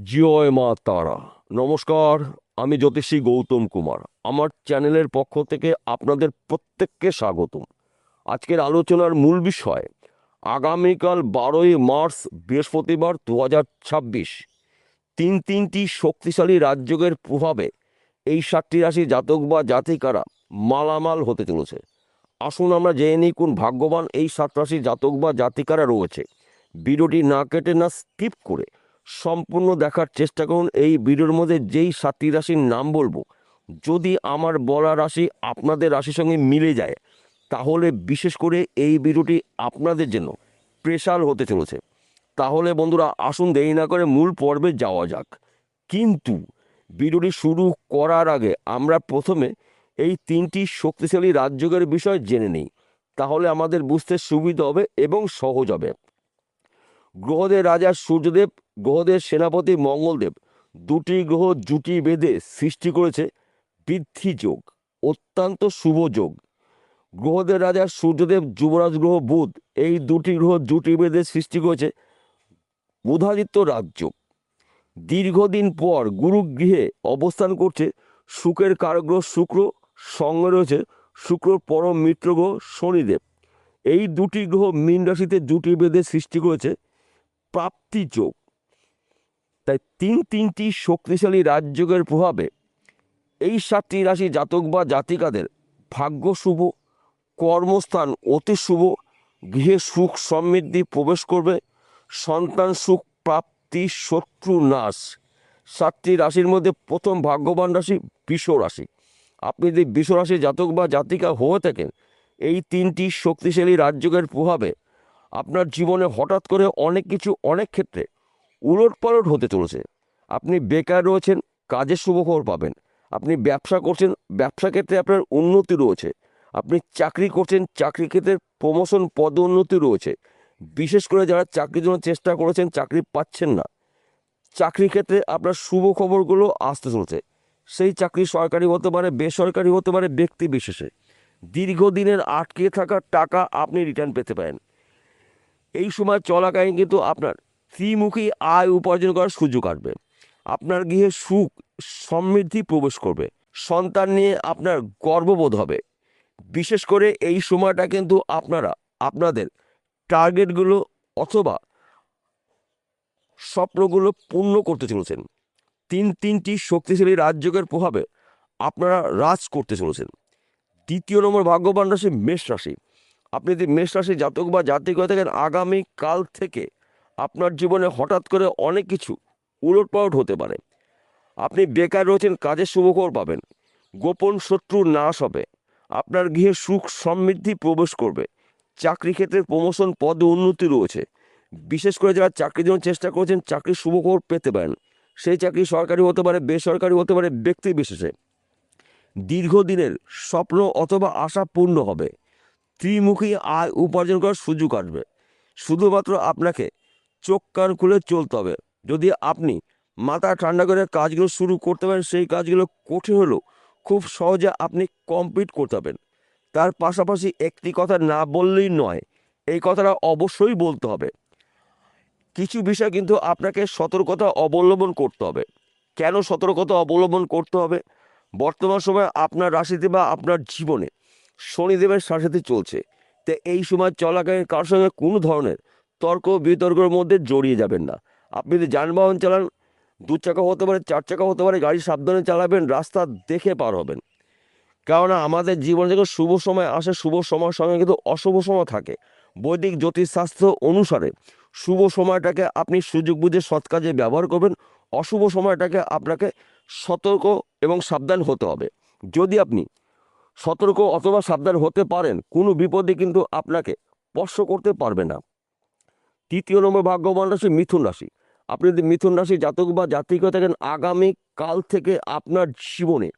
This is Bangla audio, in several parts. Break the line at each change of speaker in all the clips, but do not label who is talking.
জয় মা তারা। নমস্কার, আমি জ্যোতিষী গৌতম কুমার। আমার চ্যানেলের পক্ষ থেকে আপনাদের প্রত্যেককে স্বাগতম। আজকের আলোচনার মূল বিষয় আগামীকাল 12ই মার্চ বৃহস্পতিবার 2026 তিনটি শক্তিশালী রাজযোগের প্রভাবে এই 7টি রাশি জাতক বা জাতিকারা মালামাল হতে চলেছে। আসুন আমরা জেনে নিই কোন ভাগ্যবান এই 7 রাশি জাতক বা জাতিকারা রয়েছে। ভিডিওটি না কেটে না স্কিপ করে সম্পূর্ণ দেখার চেষ্টা করুন। এই ভিডিওর মধ্যে যেই 7টি রাশির নাম বলবো, যদি আমার বলা রাশি আপনাদের রাশির সঙ্গে মিলে যায়, তাহলে বিশেষ করে এই ভিডিওটি আপনাদের জন্য স্পেশাল হতে চলেছে। তাহলে বন্ধুরা আসুন দেরি না করে মূল পর্বে যাওয়া যাক। কিন্তু ভিডিওটি শুরু করার আগে আমরা প্রথমে এই 3টি শক্তিশালী রাজযোগের বিষয় জেনে নিই, তাহলে আমাদের বুঝতে সুবিধা হবে এবং সহজ হবে। গ্রহদের রাজা সূর্যদেব, গ্রহদের সেনাপতি মঙ্গলদেব, দুটি গ্রহ জুটি বেঁধে সৃষ্টি করেছে বৃদ্ধি যোগ, অত্যন্ত শুভ যোগ। গ্রহদের রাজা সূর্যদেব, যুবরাজ গ্রহ বুধ, এই দুটি গ্রহ জুটি বেঁধে সৃষ্টি করেছে বুধাদিত্য রাজযোগ। দীর্ঘদিন পর গুরু গৃহে অবস্থান করছে শুক্রের কারগ্রহ শুক্র, সঙ্গে রয়েছে শুক্র পরম মিত্র গ্রহ শনিদেব। এই দুটি গ্রহ মীন রাশিতে জুটি বেঁধে সৃষ্টি করেছে প্রাপ্তি যোগ। তাই তিনটি শক্তিশালী রাজযোগের প্রভাবে এই 7টি রাশি জাতক বা জাতিকাদের ভাগ্য শুভ, কর্মস্থান অতি শুভ, গৃহে সুখ সমৃদ্ধি প্রবেশ করবে, সন্তান সুখ প্রাপ্তি, শত্রু নাশ। 7টি রাশির মধ্যে প্রথম ভাগ্যবান রাশি বৃষ রাশি। আপনি যদি বৃষ রাশি জাতক বা জাতিকা হয়ে থাকেন, এই 3টি শক্তিশালী রাজযোগের প্রভাবে আপনার জীবনে হঠাৎ করে অনেক কিছু অনেক ক্ষেত্রে উলটপালট হতে চলেছে। আপনি বেকার রয়েছেন, কাজের শুভখবর পাবেন। আপনি ব্যবসা করছেন, ব্যবসা ক্ষেত্রে আপনার উন্নতি রয়েছে। আপনি চাকরি করছেন, চাকরি ক্ষেত্রে প্রমোশন পদোন্নতি রয়েছে। বিশেষ করে যারা চাকরির জন্য চেষ্টা করেছেন, চাকরি পাচ্ছেন না, চাকরি ক্ষেত্রে আপনার শুভ খবরগুলো আসতে চলেছে। সেই চাকরি সরকারি হতে পারে, বেসরকারি হতে পারে, ব্যক্তি বিশেষে। দীর্ঘদিনের আটকে থাকা টাকা আপনি রিটার্ন পেতে পারেন। এই সময় চলাকালীন কিন্তু আপনার ত্রিমুখী আয় উপার্জন করার সুযোগ আসবে। আপনার গৃহে সুখ সমৃদ্ধি প্রবেশ করবে। সন্তান নিয়ে আপনার গর্ববোধ হবে। বিশেষ করে এই সময়টা কিন্তু আপনারা আপনাদের টার্গেটগুলো অথবা স্বপ্নগুলো পূর্ণ করতে চলেছেন। তিনটি শক্তিশালী রাজযোগের প্রভাবে আপনারা রাজ করতে চলেছেন। দ্বিতীয় নম্বর ভাগ্যবান রাশি মেষ রাশি। আপনি যদি মেষ রাশি জাতক বা জাতিক হয়ে থাকেন, আগামী কাল থেকে আপনার জীবনে হঠাৎ করে অনেক কিছু উলটপালট হতে পারে। আপনি বেকার রয়েছেন, কাজের শুভখবর পাবেন। গোপন শত্রু নাশ হবে। আপনার গৃহে সুখ সমৃদ্ধি প্রবেশ করবে। চাকরি ক্ষেত্রে প্রমোশন পদে উন্নতি রয়েছে। বিশেষ করে যারা চাকরির জন্য চেষ্টা করছেন, চাকরির শুভখবর পেতে পারেন। সেই চাকরি সরকারি হতে পারে, বেসরকারি হতে পারে, ব্যক্তি বিশেষে। দীর্ঘদিনের স্বপ্ন অথবা আশা পূর্ণ হবে। ত্রিমুখী আয় উপার্জন করার সুযোগ আসবে। শুধুমাত্র আপনাকে চোখ কান খুলে চলতে হবে। যদি আপনি মাথা ঠান্ডা করে কাজগুলো শুরু করতে পারেন, সেই কাজগুলো কঠিন হলেও খুব সহজে আপনি কমপ্লিট করতে পারবেন। তার পাশাপাশি একটি কথা না বললেই নয়, এই কথাটা অবশ্যই বলতে হবে। কিছু বিষয় কিন্তু আপনাকে সতর্কতা অবলম্বন করতে হবে। কেন সতর্কতা অবলম্বন করতে হবে? বর্তমান সময়ে আপনার রাশিতে বা আপনার জীবনে শনিদেবের সাথে চলছে। তো এই সময় চলাকালীন কারোর সঙ্গে কোনো ধরনের তর্ক বিতর্কের মধ্যে জড়িয়ে যাবেন না। আপনি যদি যানবাহন চালান, 2 চাকা হতে পারে, 4 চাকা হতে পারে, গাড়ি সাবধানে চালাবেন, রাস্তা দেখে পার হবেন। কেননা আমাদের জীবনে যখন শুভ সময় আসে, শুভ সময়ের সঙ্গে কিন্তু অশুভ সময় থাকে। বৈদিক জ্যোতিষশাস্ত্র অনুসারে শুভ সময়টাকে আপনি সুযোগ বুঝে সৎ কাজে ব্যবহার করবেন। অশুভ সময়টাকে আপনাকে সতর্ক এবং সাবধান হতে হবে। যদি আপনি সতর্ক অথবা সাবধান হতে পারেন, কোনো বিপদে কিন্তু আপনাকে স্পর্শ করতে পারবে না। তৃতীয় নম্বর ভাগ্যবান রাশি মিথুন রাশি। আপনি যদি মিথুন রাশি জাতক বা জাতিক হয়ে থাকেন, আগামী কাল থেকে আপনার জীবনে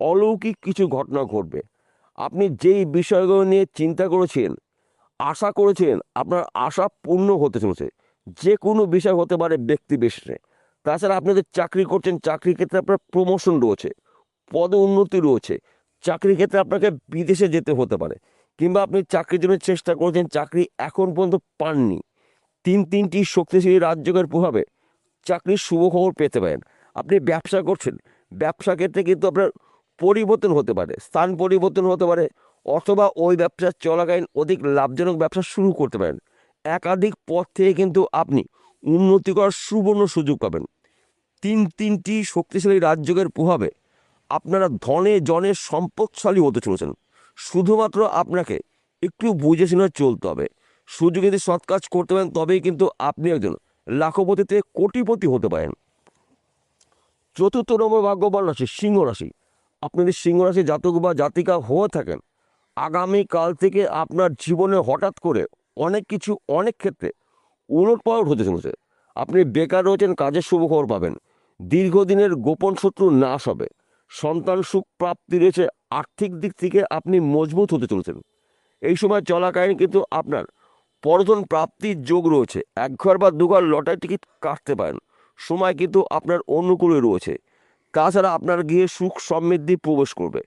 অলৌকিক কিছু ঘটনা ঘটবে। আপনি যেই বিষয়গুলো নিয়ে চিন্তা করেছেন, আশা করেছেন, আপনার আশা পূর্ণ হতে চলেছে। যে কোনো বিষয় হতে পারে, ব্যক্তি বিশেষে। তাছাড়া আপনি যদি চাকরি করছেন, চাকরির ক্ষেত্রে আপনার প্রমোশন রয়েছে, পদে উন্নতি রয়েছে। চাকরির ক্ষেত্রে আপনাকে বিদেশে যেতে হতে পারে, কিংবা আপনি চাকরির জন্য চেষ্টা করছেন, চাকরি এখন পর্যন্ত পাননি। তিনটি শক্তিশালী রাজযোগের প্রভাবে চাকরির শুভ খবর পেতে পারেন। আপনি ব্যবসা করছেন, ব্যবসা ক্ষেত্রে কিন্তু আপনার পরিবর্তন হতে পারে, স্থান পরিবর্তন হতে পারে, অথবা ওই ব্যবসা চলাকালীন অধিক লাভজনক ব্যবসা শুরু করতে পারেন। একাধিক পথ থেকে কিন্তু আপনি উন্নতি করার সুবর্ণ সুযোগ পাবেন। তিনটি শক্তিশালী রাজযোগের প্রভাবে আপনারা ধনে জনে সম্পদশালী হতে চলেছেন। শুধুমাত্র আপনাকে একটু বুঝে শুনে চলতে হবে। সুযোগ যদি সৎ কাজ করতে পারেন তবেই কিন্তু আপনি একজন লাখপতি থেকে কোটিপতি হতে পারেন। চতুর্থ নম্বর ভাগ্যবান রাশি সিংহ রাশি। আপনি যদি সিংহ রাশি জাতক বা জাতিকা হয়ে থাকেন, আগামীকাল থেকে আপনার জীবনে হঠাৎ করে অনেক কিছু অনেক ক্ষেত্রে উলটপালট হতে চলেছে। আপনি বেকার রয়েছেন, কাজের শুভ খবর পাবেন। দীর্ঘদিনের গোপন শত্রু নাশ হবে। সন্তান সুখ প্রাপ্তি রয়েছে। আর্থিক দিক থেকে আপনি মজবুত হতে চলেছেন। এই সময় চলাকালীন কিন্তু আপনার পরধন প্রাপ্তির যোগ রয়েছে। এক ঘর বা দুঘর লটারি টিকিট কাটতে পারেন। সময় কিন্তু আপনার অনুকূলে রয়েছে। তাছাড়া আপনার গৃহে সুখ সমৃদ্ধি প্রবেশ করবে।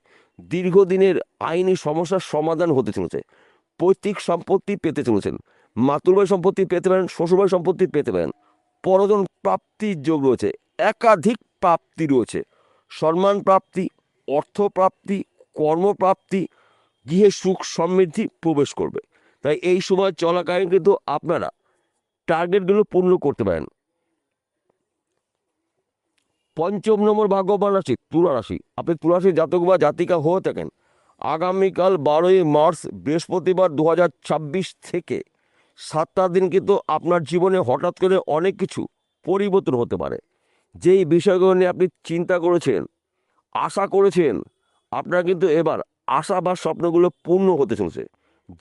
দীর্ঘদিনের আইনি সমস্যার সমাধান হতে চলেছে। পৈতৃক সম্পত্তি পেতে চলেছেন। মাতুলবাড়ি সম্পত্তি পেতে পারেন, শ্বশুরবাড়ি সম্পত্তি পেতে পারেন। পরধন প্রাপ্তির যোগ রয়েছে। একাধিক প্রাপ্তি রয়েছে। সম্মান প্রাপ্তি, অর্থ প্রাপ্তি, কর্মপ্রাপ্তি, গৃহে সুখ সমৃদ্ধি প্রবেশ করবে। তাই এই সময় চলাকালীন কিন্তু আপনারা টার্গেটগুলো পূর্ণ করতে পারেন। পঞ্চম নম্বর ভাগ্যবান রাশি তুলা রাশি। আপনি তুলা রাশি জাতক বা জাতিকা হয়ে থাকেন, আগামীকাল 12ই মার্চ বৃহস্পতিবার 2026 থেকে 7টা দিন কিন্তু আপনার জীবনে হঠাৎ করে অনেক কিছু পরিবর্তন হতে পারে। যেই বিষয়গুলো নিয়ে আপনি চিন্তা করেছেন, আশা করেছেন, আপনার কিন্তু এবার আশা বা স্বপ্নগুলো পূর্ণ হতে চলছে।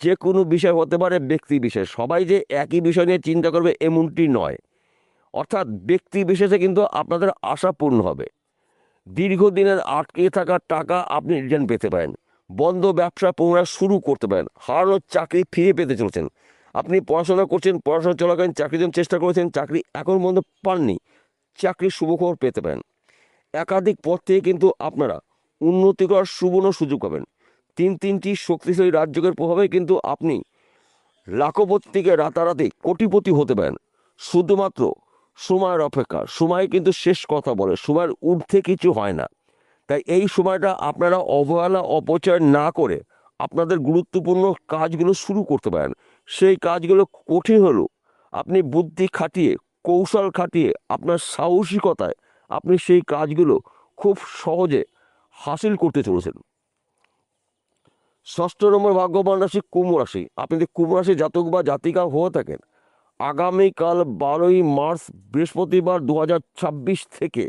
যে কোনো বিষয় হতে পারে, ব্যক্তি বিষয়, সবাই যে একই বিষয় নিয়ে চিন্তা করবে এমনটি নয়। অর্থাৎ ব্যক্তি বিশেষে কিন্তু আপনাদের আশা পূর্ণ হবে। দীর্ঘদিনের আটকে থাকা টাকা আপনি রিটার্ন পেতে পারেন। বন্ধ ব্যবসা পুনরায় শুরু করতে পারেন। হারানো চাকরি ফিরে পেতে চলেছেন। আপনি পড়াশোনা করছেন, পড়াশোনা চলাকালীন চাকরির জন্য চেষ্টা করেছেন, চাকরি এখন পর্যন্ত পাননি, চাকরির শুভখবর পেতে পারেন। একাধিক পথ থেকে কিন্তু আপনারা উন্নতি করার সুবর্ণ সুযোগ পাবেন। তিনটি শক্তিশালী রাজযোগের প্রভাবে কিন্তু আপনি লাখপতি থেকে রাতারাতি কোটিপতি হতে পারেন। শুধুমাত্র সময়ের অপেক্ষা। সময় কিন্তু শেষ কথা বলে, সময়ের ঊর্ধ্বে কিছু হয় না। তাই এই সময়টা আপনারা অবহেলা অপচয় না করে আপনাদের গুরুত্বপূর্ণ কাজগুলো শুরু করতে পারেন। সেই কাজগুলো কঠিন হলেও আপনি বুদ্ধি খাটিয়ে, কৌশল খাটিয়ে, আপনার সাহসিকতায় আপনি সেই কাজগুলো খুব সহজে হাসিল করতে চলেছেন। ষষ্ঠ নম্বর ভাগ্যবান রাশি কুম্ভ রাশি। আপনি যদি কুম্ভ রাশি জাতক বা জাতিকা হয়ে থাকেন, আগামীকাল 12ই মার্চ বৃহস্পতিবার 2026 থেকে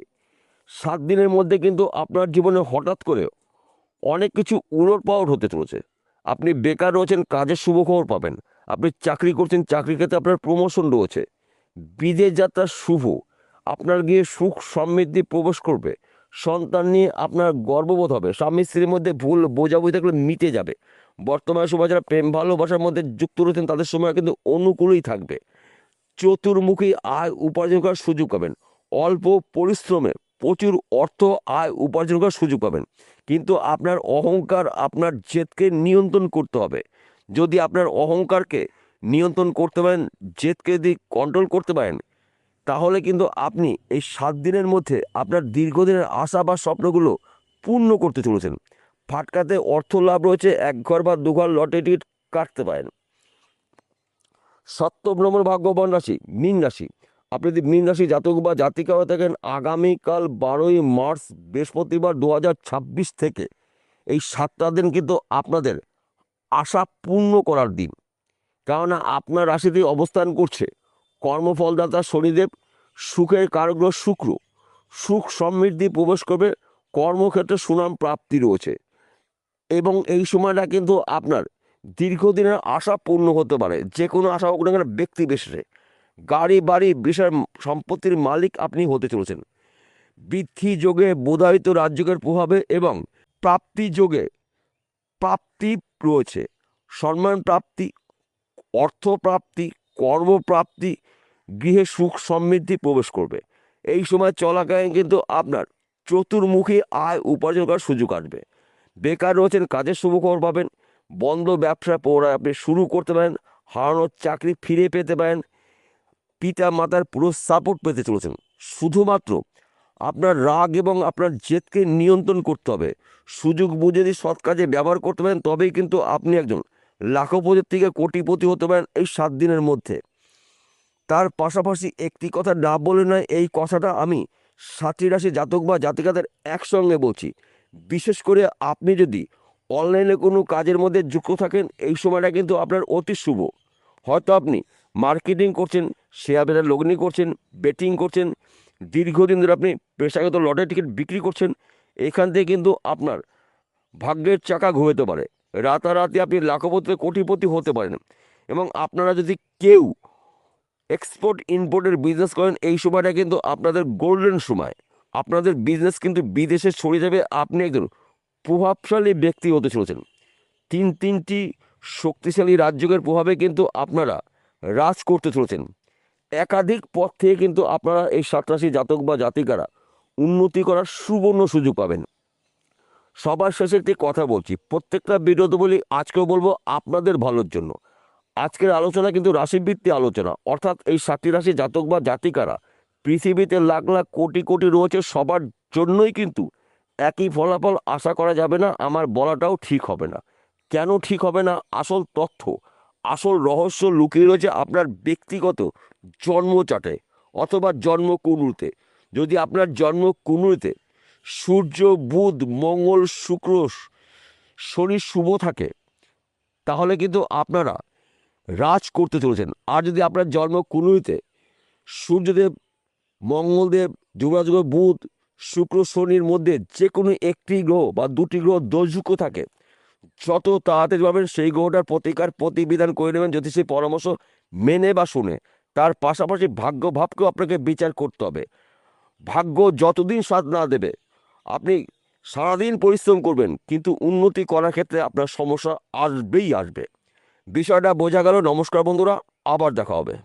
7 দিনের মধ্যে কিন্তু আপনার জীবনে হঠাৎ করে অনেক কিছু উলটপালট হতে চলেছে। আপনি বেকার রয়েছেন, কাজের শুভ খবর পাবেন। আপনি চাকরি করছেন, চাকরির ক্ষেত্রে আপনার প্রমোশন রয়েছে। বিদেশ যাত্রা শুভ। আপনার গিয়ে সুখ সমৃদ্ধি প্রবেশ করবে। সন্তান নিয়ে আপনার গর্ববোধ হবে। স্বামী স্ত্রীর মধ্যে ভুল বোঝাবুঝি থাকলে মিটে যাবে। বর্তমান সময় যারা প্রেম ভালোবাসার মধ্যে যুক্ত রয়েছেন তাদের সময় কিন্তু অনুকূলেই থাকবে। চতুর্মুখী আয় উপার্জন করার সুযোগ পাবেন। অল্প পরিশ্রমে প্রচুর অর্থ আয় উপার্জন করার সুযোগ পাবেন। কিন্তু আপনার অহংকার, আপনার জেদকে নিয়ন্ত্রণ করতে হবে। যদি আপনার অহংকারকে নিয়ন্ত্রণ করতে পারেন, জেদকে যদি কন্ট্রোল করতে পারেন, তাহলে কিন্তু আপনি এই 7 দিনের মধ্যে আপনার দীর্ঘদিনের আশা বা স্বপ্নগুলো পূর্ণ করতে চলেছেন। ফাটকাতে অর্থ লাভ রয়েছে। এক ঘর বা দুঘর লটারি টিকিট কাটতে পারেন। সপ্তম নম্বর ভাগ্যবান রাশি মীন রাশি। আপনি যদি মীন রাশি জাতক বা জাতিকা হয়ে থাকেন, আগামীকাল 12ই মার্চ বৃহস্পতিবার 2026 থেকে এই 7টা দিন কিন্তু আপনাদের আশা পূর্ণ করার দিন। কেননা আপনার রাশিতে অবস্থান করছে কর্মফলদাতা শনিদেব, সুখের কারগ্রহ শুক্র। সুখ সমৃদ্ধি প্রবেশ করবে। কর্মক্ষেত্রে সুনাম প্রাপ্তি রয়েছে এবং এই সময়টা কিন্তু আপনার দীর্ঘদিনের আশা পূর্ণ হতে পারে। যে কোনো আশা হোক না কেন, ব্যক্তি বিশেষে গাড়ি বাড়ি বিশাল সম্পত্তির মালিক আপনি হতে চলেছেন। বৃদ্ধি যোগে বোধায়িত রাজযোগের প্রভাবে এবং প্রাপ্তি যোগে প্রাপ্তি রয়েছে। সম্মান প্রাপ্তি, অর্থ প্রাপ্তি, কর্মপ্রাপ্তি, গৃহে সুখ সমৃদ্ধি প্রবেশ করবে। এই সময় চলাকালীন কিন্তু আপনার চতুর্মুখী আয় উপার্জন করার সুযোগ আসবে। বেকার রয়েছেন, কাজের শুভ খবর পাবেন। বন্ধ ব্যবসা পুনরায় আপনি শুরু করতে পারেন। হারানোর চাকরি ফিরে পেতে পারেন। পিতা মাতার পুরো সাপোর্ট পেতে চলেছেন। শুধুমাত্র আপনার রাগ এবং আপনার জেদকে নিয়ন্ত্রণ করতে হবে। সুযোগ বুঝে যদি সৎ কাজে ব্যবহার করতে পারেন তবেই কিন্তু আপনি একজন লাখপতির থেকে কোটিপতি হতে পারেন এই 7 দিনের মধ্যে। তার পাশাপাশি একটি কথা না বলে নয়, এই কথাটা আমি 7টি রাশি জাতক বা জাতিকাদের একসঙ্গে বলছি। বিশেষ করে আপনি যদি অনলাইনে কোনো কাজের মধ্যে যুক্ত থাকেন, এই সময়টা কিন্তু আপনার অতি শুভ। হয়তো আপনি মার্কেটিং করছেন, শেয়ার বাজার লগ্নি করছেন, বেটিং করছেন, দীর্ঘদিন ধরে আপনি পেশাগত লটারি টিকিট বিক্রি করছেন, এখান থেকে কিন্তু আপনার ভাগ্যের চাকা ঘুরতে পারে। রাতারাতি আপনি লাখপতি কোটিপতি হতে পারেন। এবং আপনারা যদি কেউ এক্সপোর্ট ইম্পোর্টের বিজনেস করেন, এই সময়টা কিন্তু আপনাদের গোল্ডেন সময়। আপনাদের বিজনেস কিন্তু বিদেশে ছড়িয়ে যাবে। আপনি একজন প্রভাবশালী ব্যক্তি হতে চলেছেন। তিনটি শক্তিশালী রাজযোগের প্রভাবে কিন্তু আপনারা রাজ করতে চলেছেন। একাধিক পথ থেকে কিন্তু আপনারা এই 7 রাশি জাতক বা জাতিকারা উন্নতি করার সুবর্ণ সুযোগ পাবেন। সবার শেষে একটি কথা বলছি, প্রত্যেকটা ভিডিওতে বলি, আজকেও বলবো আপনাদের ভালোর জন্য। আজকের আলোচনা কিন্তু রাশিভিত্তিক আলোচনা, অর্থাৎ এই 7টি রাশি জাতক বা জাতিকারা পৃথিবীতে লাখ লাখ কোটি কোটি রয়েছে, সবার জন্যই কিন্তু একই ফলাফল আশা করা যাবে না। আমার বলাটাও ঠিক হবে না। কেন ঠিক হবে না? আসল তথ্য, আসল রহস্য লুকিয়ে রয়েছে আপনার ব্যক্তিগত জন্মচাটে অথবা জন্মকুণ্ডলিতে। যদি আপনার জন্মকুণ্ডলিতে সূর্য, বুধ, মঙ্গল, শুক্র, শনি শুভ থাকে, তাহলে কিন্তু আপনারা রাজ করতে চলেছেন। আর যদি আপনার জন্মকুণ্ডলিতে সূর্যদেব, মঙ্গলদেব, যুবরাজ গ্রহ বুধ, শুক্র, শনির মধ্যে যে কোনো একটি গ্রহ বা 2টি গ্রহ দোষযুক্ত থাকে, যত তাড়াতাড়ি পাবেন সেই গ্রহটার প্রতিকার প্রতিবিধান করে নেবেন, যদি সেই পরামর্শ মেনে বা শুনে। তার পাশাপাশি ভাগ্য ভাবকেও আপনাকে বিচার করতে হবে। ভাগ্য যতদিন সাথ না দেবে, আপনি সারাদিন পরিশ্রম করবেন, কিন্তু উন্নতি করার ক্ষেত্রে আপনার সমস্যা আসবেই আসবে। বিষয়টা বোঝা গেল? নমস্কার বন্ধুরা, আবার দেখা হবে।